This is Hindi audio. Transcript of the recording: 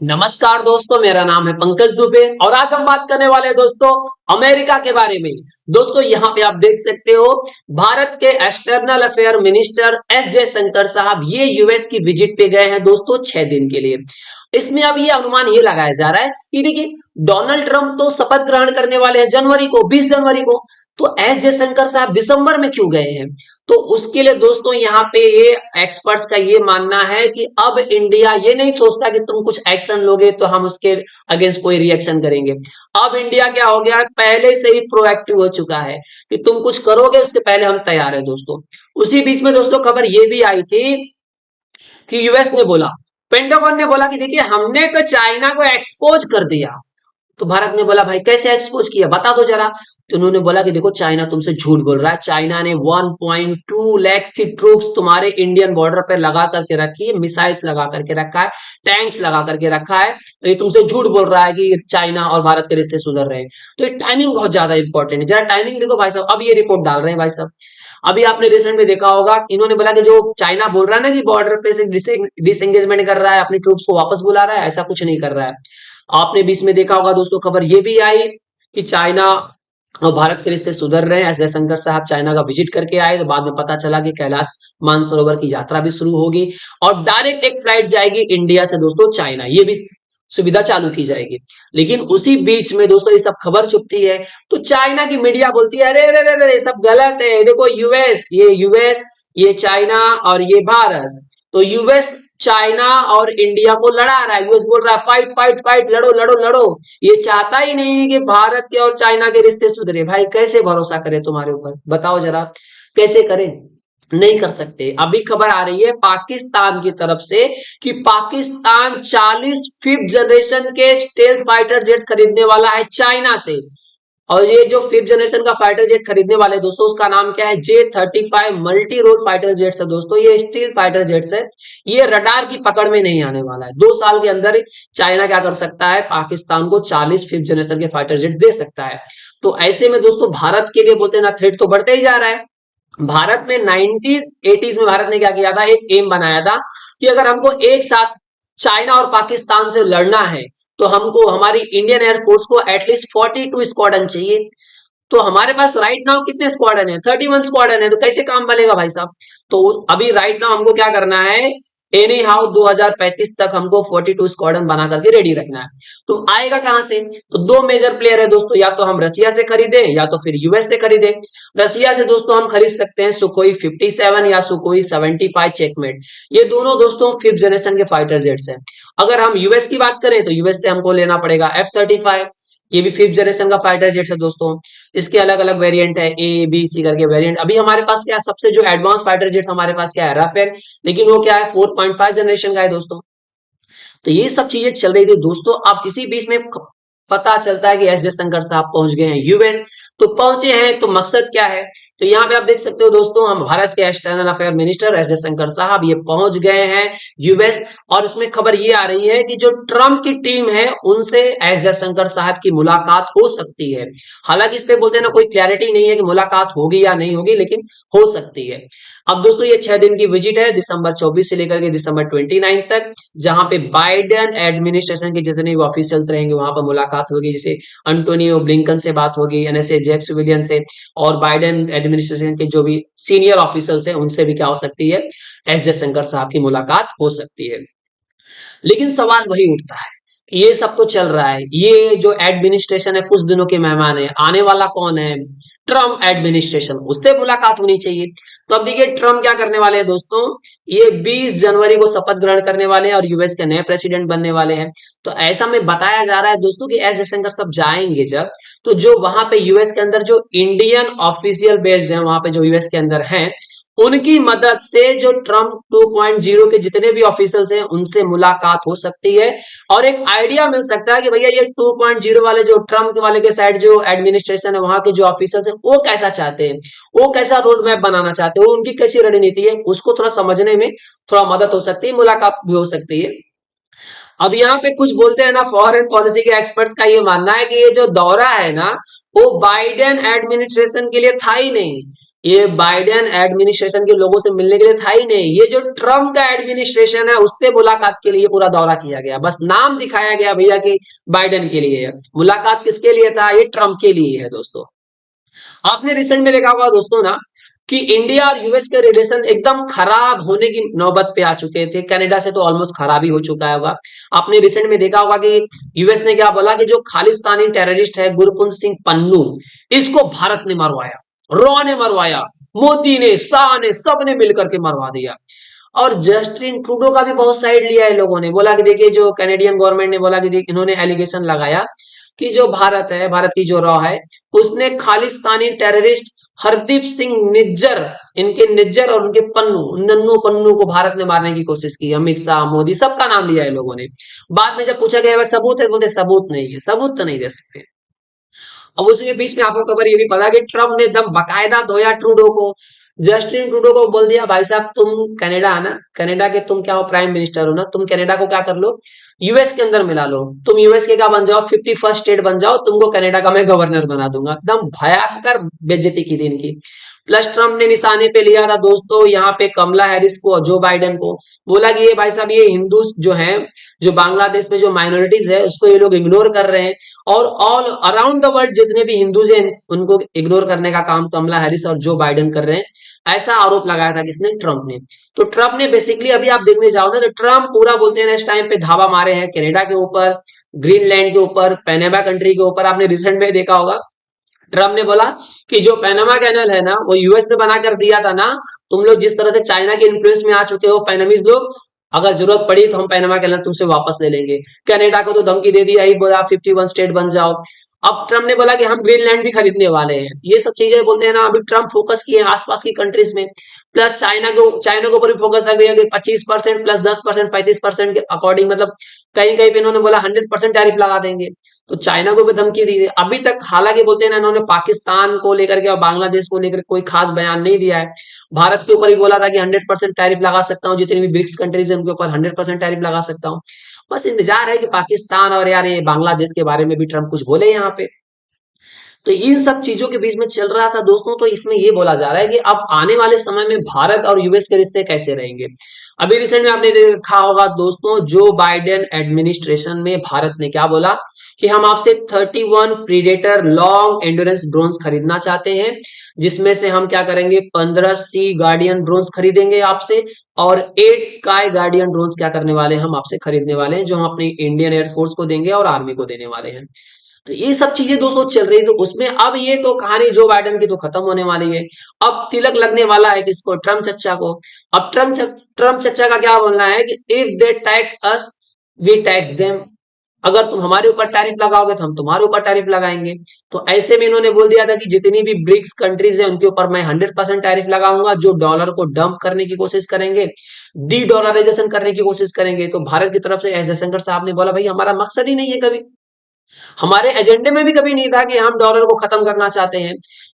नमस्कार दोस्तों, मेरा नाम है पंकज दुबे और आज हम बात करने वाले हैं दोस्तों अमेरिका के बारे में। दोस्तों यहाँ पे आप देख सकते हो भारत के external affair minister S Jaishankar साहब ये यूएस की विजिट पे गए हैं दोस्तों 6 दिन के लिए। इसमें अब ये अनुमान ये लगाया जा रहा है कि देखिए डोनाल्ड ट्रंप तो शपथ ग्रहण करने वाले हैं जनवरी को, 20 जनवरी को। तो एस जयशंकर साहब दिसंबर में क्यों गए हैं? तो उसके लिए दोस्तों यहाँ पे ये एक्सपर्ट्स का ये मानना है कि अब इंडिया ये नहीं सोचता कि तुम कुछ एक्शन लोगे तो हम उसके अगेंस्ट कोई रिएक्शन करेंगे। अब इंडिया क्या हो गया, पहले से ही प्रोएक्टिव हो चुका है कि तुम कुछ करोगे उसके पहले हम तैयार है दोस्तों। उसी बीच में दोस्तों खबर ये भी आई थी कि यूएस ने बोला, पेंटागन ने बोला कि देखिए हमने तो चाइना को एक्सपोज कर दिया। तो भारत ने बोला भाई कैसे एक्सपोज किया, बता दो जरा। तो उन्होंने बोला कि देखो चाइना तुमसे झूठ बोल रहा है, चाइना ने 1.2 लाख की ट्रूप्स तुम्हारे इंडियन बॉर्डर पर लगा करके रखी है, मिसाइल्स लगा करके रखा है, टैंक्स लगा करके रखा है। तो ये तुमसे झूठ बोल रहा है कि चाइना और भारत के रिश्ते सुधर रहे हैं। तो ये टाइमिंग बहुत ज्यादा इंपॉर्टेंट है, जरा टाइमिंग देखो भाई साहब। अब ये रिपोर्ट डाल रहे हैं भाई साहब, अभी आपने रिसेंट में देखा होगा, इन्होंने बोला कि जो चाइना बोल रहा है ना कि बॉर्डर पे से डिसएंगेजमेंट कर रहा है, अपनी ट्रूप्स को वापस बुला रहा है, ऐसा कुछ नहीं कर रहा है। आपने बीच में देखा होगा दोस्तों खबर ये भी आई कि चाइना और भारत के रिश्ते सुधर रहे हैं। एस जयशंकर साहब चाइना का विजिट करके आए तो बाद में पता चला कि कैलाश मानसरोवर की यात्रा भी शुरू होगी और डायरेक्ट एक फ्लाइट जाएगी इंडिया से दोस्तों चाइना, ये भी सुविधा चालू की जाएगी। लेकिन उसी बीच में दोस्तों ये सब खबर छुपती है तो चाइना की मीडिया बोलती है अरे अरे अरे अरे, ये सब गलत है, देखो यूएस ये चाइना और ये भारत। तो यूएस चाइना और इंडिया को लड़ा रहा है, यूएस बोल रहा है फाइट फाइट फाइट, लड़ो लड़ो लड़ो। ये चाहता ही नहीं है कि भारत के और चाइना के रिश्ते सुधरे। भाई कैसे भरोसा करें तुम्हारे ऊपर, बताओ जरा कैसे करें? नहीं कर सकते। अभी खबर आ रही है पाकिस्तान की तरफ से कि पाकिस्तान 40 फिफ्थ जनरेशन के स्टेल्थ फाइटर जेट खरीदने वाला है चाइना से। और ये जो फिफ्थ जनरेशन का फाइटर जेट खरीदने वाले दोस्तों उसका नाम क्या है, J-35 multi role fighter jets है दोस्तों। ये स्टील फाइटर जेट्स है, ये रडार की पकड़ में नहीं आने वाला है। 2 साल के अंदर चाइना क्या कर सकता है, पाकिस्तान को 40 फिफ्थ जनरेशन के फाइटर जेट दे सकता है। तो ऐसे में दोस्तों भारत के लिए बोलते हैं ना, थ्रेट तो बढ़ते ही जा रहा है। भारत में 90s 80s में भारत ने क्या किया था, एक एम बनाया था कि अगर हमको एक साथ चाइना और पाकिस्तान से लड़ना है तो हमको हमारी इंडियन एयरफोर्स को एटलीस्ट 42 स्क्वाड्रन चाहिए। तो हमारे पास राइट नाउ कितने स्क्वाड्रन है, 31 स्क्वाड्रन है। तो कैसे काम बनेगा भाई साहब? तो अभी राइट नाउ हमको क्या करना है, एनी हाउ 2035 तक हमको 42 स्क्वाड्रन बना करके रेडी रखना है। तो आएगा कहां से? तो दो मेजर प्लेयर है दोस्तों, या तो हम रसिया से खरीदे या तो फिर यूएस से खरीदे। रसिया से दोस्तों हम खरीद सकते हैं सुखोई 57 या सुखोई 75 चेकमेट। ये दोनों दोस्तों फिफ्थ जनरेशन के फाइटर जेट्स हैं। अगर हम यूएस की बात करें तो यूएस से हमको लेना पड़ेगा F-35, ये भी फिफ्थ जनरेशन का फाइटर जेट है दोस्तों। इसके अलग अलग वेरिएंट है, ए बी सी करके वेरिएंट। अभी हमारे पास क्या है, सबसे जो एडवांस फाइटर जेट हमारे पास क्या है, राफेल। लेकिन वो क्या है, 4.5 जनरेशन का है दोस्तों। तो ये सब चीजें चल रही थी दोस्तों। अब इसी बीच में पता चलता है कि एस जयशंकर साहब पहुंच गए हैं यूएस। तो पहुंचे हैं तो मकसद क्या है? तो यहाँ पे आप देख सकते हो दोस्तों, हम भारत के external affair minister S Jaishankar साहब ये पहुंच गए हैं यूएस। और उसमें खबर ये आ रही है कि जो ट्रंप की टीम है उनसे एस जयशंकर साहब की मुलाकात हो सकती है। हालांकि इस पे बोलते हैं ना, कोई क्लैरिटी नहीं है कि मुलाकात होगी या नहीं होगी, लेकिन हो सकती है। अब दोस्तों ये 6 दिन की विजिट है, दिसंबर 24 से लेकर के दिसंबर 29 तक, जहां पे बाइडेन एडमिनिस्ट्रेशन के जितने भी ऑफिशियल्स रहेंगे वहां पर मुलाकात होगी। जैसे अंटोनियो ब्लिंकन से बात होगी, एनएसए जैक सुविलियन से, और बाइडेन एडमिनिस्ट्रेशन के जो भी सीनियर ऑफिसर्स हैं उनसे भी क्या हो सकती है, एस जयशंकर साहब की मुलाकात हो सकती है। लेकिन सवाल वही उठता है कि ये सब तो चल रहा है, ये जो एडमिनिस्ट्रेशन है कुछ दिनों के मेहमान है, आने वाला कौन है, ट्रम्प एडमिनिस्ट्रेशन, उससे मुलाकात होनी चाहिए। तो अब देखिए ट्रम्प क्या करने वाले हैं दोस्तों, ये 20 जनवरी को शपथ ग्रहण करने वाले हैं और यूएस के नए प्रेसिडेंट बनने वाले हैं। तो ऐसा में बताया जा रहा है दोस्तों कि एस जयशंकर सब जाएंगे जब, तो जो वहां पे यूएस के अंदर जो इंडियन ऑफिशियल बेस्ड है वहां पे जो यूएस के अंदर हैं, उनकी मदद से जो ट्रम्प 2.0 के जितने भी ऑफिसर्स हैं उनसे मुलाकात हो सकती है। और एक आइडिया मिल सकता है कि भैया ये 2.0 वाले जो ट्रम्प वाले के साइड जो एडमिनिस्ट्रेशन है वहां के जो ऑफिसर्स हैं वो कैसा चाहते हैं, वो कैसा रोड मैप बनाना चाहते हैं, उनकी कैसी रणनीति है, उसको थोड़ा समझने में थोड़ा मदद हो सकती है, मुलाकात भी हो सकती है। अब यहाँ पे कुछ बोलते हैं ना, फॉरेन पॉलिसी के एक्सपर्ट्स का ये मानना है कि ये जो दौरा है ना वो बाइडेन एडमिनिस्ट्रेशन के लिए था ही नहीं। ये बाइडेन एडमिनिस्ट्रेशन के लोगों से मिलने के लिए था ही नहीं, ये जो ट्रम्प का एडमिनिस्ट्रेशन है उससे मुलाकात के लिए पूरा दौरा किया गया, बस नाम दिखाया गया भैया कि बाइडेन के लिए है, मुलाकात किसके लिए था, ये ट्रम्प के लिए है दोस्तों। आपने रिसेंट में देखा होगा दोस्तों ना कि इंडिया और यूएस के रिलेशन एकदम खराब होने की नौबत पे आ चुके थे, कनाडा से तो ऑलमोस्ट खराब ही हो चुका होगा। आपने रिसेंट में देखा होगा कि यूएस ने क्या बोला कि जो खालिस्तानी टेररिस्ट है गुरपुंत सिंह पन्नू, इसको भारत ने मरवाया, रॉ ने मरवाया, मोदी ने, शाह ने, सब ने मिलकर के मरवा दिया। और जस्टिन ट्रूडो का भी बहुत साइड लिया है लोगों ने, बोला कि देखिए जो कैनेडियन गवर्नमेंट ने बोला कि इन्होंने एलिगेशन लगाया कि जो भारत है, भारत की जो रॉ है, उसने खालिस्तानी टेररिस्ट हरदीप सिंह निज्जर, इनके निज्जर और उनके पन्नू, नन्नू पन्नू को भारत ने मारने की कोशिश की। अमित शाह, मोदी, सबका नाम लिया है लोगों ने। बाद में जब पूछा गया वह सबूत है, बोलते सबूत नहीं है, सबूत तो नहीं दे सकते। अब उसके बीच में आपको खबर ये भी पता कि ट्रम्प ने दम बकायदा धोया ट्रूडो को, जस्टिन ट्रूडो को बोल दिया भाई साहब तुम कनाडा है ना, कनाडा के तुम क्या हो, प्राइम मिनिस्टर हो ना, तुम कनाडा को क्या कर लो, यूएस के अंदर मिला लो, तुम यूएस के क्या बन जाओ, 51st स्टेट बन जाओ, तुमको कनाडा का मैं गवर्नर बना दूंगा। एकदम भयंकर बेइज्जती की थी इनकी। प्लस ट्रम्प ने निशाने पे लिया था दोस्तों यहाँ पे कमला हैरिस को, जो बाइडेन को, बोला कि ये भाई साहब ये हिंदू जो है, जो बांग्लादेश में जो माइनॉरिटीज है उसको ये लोग इग्नोर कर रहे हैं, और ऑल अराउंड द वर्ल्ड जितने भी हिंदूज हैं उनको इग्नोर करने का काम कमला हैरिस और जो बाइडेन कर रहे हैं, ऐसा आरोप लगाया था किसने, ट्रम्प ने। तो ट्रम्प ने बेसिकली, अभी आप देखने जाओ ना तो ट्रम्प पूरा बोलते हैं इस टाइम पे धावा मारे हैं कनाडा के ऊपर, ग्रीनलैंड के ऊपर, पैनामा कंट्री के ऊपर। आपने रिसेंट में देखा होगा ट्रम्प ने बोला कि जो पैनामा कैनल है ना वो यूएस ने बना कर दिया था ना, तुम लोग जिस तरह से चाइना के इन्फ्लुएंस में आ चुके हो पैनामीज लोग, अगर जरूरत पड़ी तो हम पैनामा कैनल तुमसे वापस ले लेंगे। कनाडा को तो धमकी दे दिया ही, बोला 51 स्टेट बन जाओ। अब ट्रम्प ने बोला कि हम ग्रीनलैंड भी खरीदने वाले हैं। ये सब चीजें बोलते हैं ना, अभी ट्रम्प फोकस किए हैं आसपास की कंट्रीज में। प्लस चाइना के ऊपर भी फोकस रख दिया कि 25% प्लस 10%, 35% के अकॉर्डिंग, मतलब कहीं कहीं पे इन्होंने बोला 100% टैरिफ लगा देंगे। तो चाइना को भी धमकी दी थी अभी तक, हालांकि बोलते हैं ना इन्होंने पाकिस्तान को लेकर के और बांग्लादेश को लेकर कोई खास बयान नहीं दिया है। भारत के ऊपर भी बोला था कि 100% टैरिफ लगा सकता हूँ, जितनी भी ब्रिक्स कंट्रीज है उनके ऊपर 100% टैरिफ लगा सकता हूँ। बस इंतजार है कि पाकिस्तान और यार ये बांग्लादेश के बारे में भी ट्रम्प कुछ बोले यहाँ पे। तो इन सब चीजों के बीच में चल रहा था दोस्तों। तो इसमें ये बोला जा रहा है कि अब आने वाले समय में भारत और यूएस के रिश्ते कैसे रहेंगे। अभी रिसेंट में आपने देखा होगा दोस्तों, जो बाइडेन एडमिनिस्ट्रेशन में भारत ने क्या बोला कि हम आपसे 31 प्रीडेटर लॉन्ग एंड्योरेंस ड्रोन्स खरीदना चाहते हैं, जिसमें से हम क्या करेंगे 15 सी गार्डियन ड्रोन्स खरीदेंगे आपसे, और 8 स्काई गार्डियन ड्रोन्स क्या करने वाले हैं हम आपसे खरीदने वाले हैं, जो हम अपनी इंडियन एयरफोर्स को देंगे और आर्मी को देने वाले हैं। तो ये सब चीजें दोस्तों चल रही, तो उसमें अब ये तो कहानी जो बाइडेन की तो खत्म होने वाली है। अब तिलक लगने वाला है किसको, ट्रम्प चच्चा को। अब ट्रम्प चच्चा का क्या बोलना है कि if they tax us we tax them, अगर तुम हमारे ऊपर टैरिफ लगाओगे तो हम तुम्हारे ऊपर टैरिफ लगाएंगे। तो ऐसे में इन्होंने बोल दिया था कि जितनी भी ब्रिक्स कंट्रीज है उनके ऊपर मैं 100% टैरिफ लगाऊंगा, जो डॉलर को डंप करने की कोशिश करेंगे, डी डॉलराइजेशन करने की कोशिश करेंगे। तो भारत की तरफ से एस जयशंकर साहब ने बोला भाई हमारा मकसद ही नहीं है, कभी हमारे एजेंडे में भी कभी नहीं था कि हम डॉलर को खत्म करना चाहते हैं।